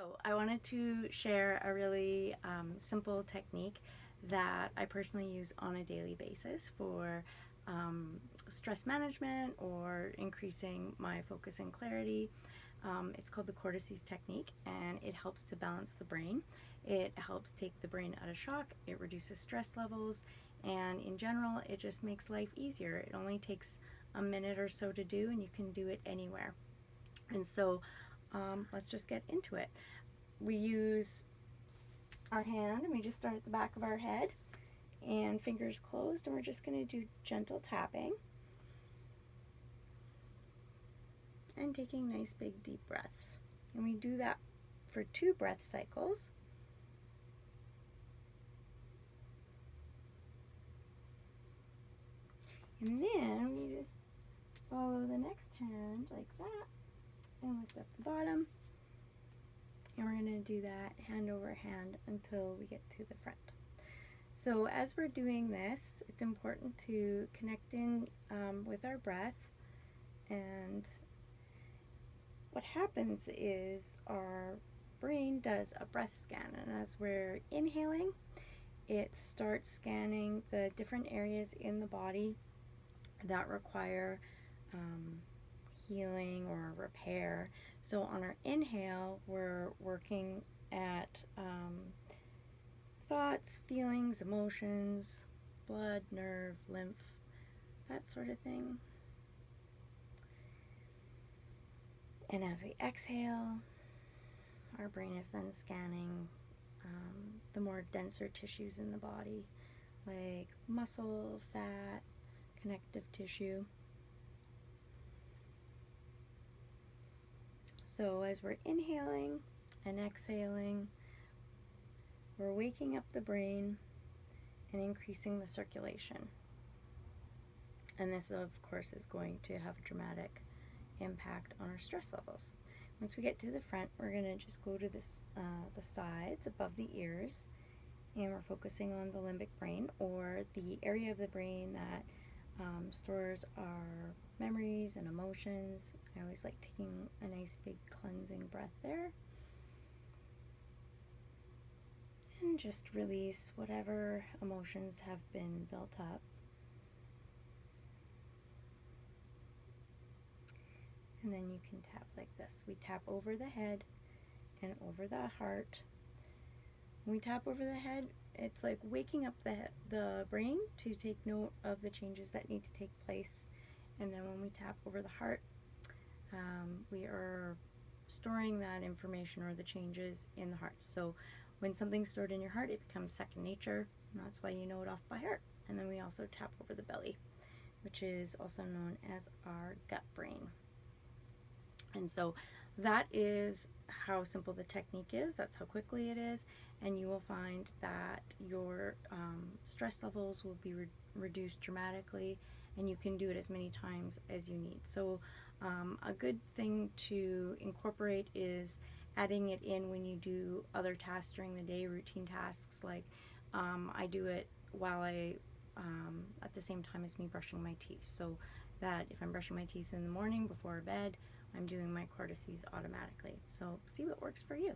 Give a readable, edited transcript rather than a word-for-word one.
So I wanted to share a really simple technique that I personally use on a daily basis for stress management or increasing my focus and clarity. It's called the cortices technique, and it helps to balance the brain. It helps take the brain out of shock, it reduces stress levels, and in general it just makes life easier. It only takes a minute or so to do, and you can do it anywhere. And so let's just get into it. We use our hand, and we just start at the back of our head and fingers closed, and we're just going to do gentle tapping and taking nice big deep breaths. And we do that for 2 breath cycles. And then we just follow the next hand like that and lift up the bottom. And we're going to do that hand over hand until we get to the front. So as we're doing this, it's important to connect in with our breath. And what happens is our brain does a breath scan, and as we're inhaling, it starts scanning the different areas in the body that require healing or repair. So on our inhale, we're working at thoughts, feelings, emotions, blood, nerve, lymph, that sort of thing. And as we exhale, our brain is then scanning the more denser tissues in the body, like muscle, fat, connective tissue. So as we're inhaling and exhaling, we're waking up the brain and increasing the circulation. And this, of course, is going to have a dramatic impact on our stress levels. Once we get to the front, we're going to just go to the sides above the ears, and we're focusing on the limbic brain, or the area of the brain that stores our memories and emotions. I always like taking a nice big cleansing breath there. And just release whatever emotions have been built up. And then you can tap like this. We tap over the head and over the heart. When we tap over the head, it's like waking up the brain to take note of the changes that need to take place. And then when we tap over the heart, we are storing that information or the changes in the heart. So when something's stored in your heart, it becomes second nature, and that's why you know it off by heart. And then we also tap over the belly, which is also known as our gut brain. And so that is how simple the technique is. That's how quickly it is. And you will find that your stress levels will be reduced dramatically, and you can do it as many times as you need. So a good thing to incorporate is adding it in when you do other tasks during the day, routine tasks. Like I do it while at the same time as me brushing my teeth, so that if I'm brushing my teeth in the morning before bed, I'm doing my cortices automatically. So see what works for you.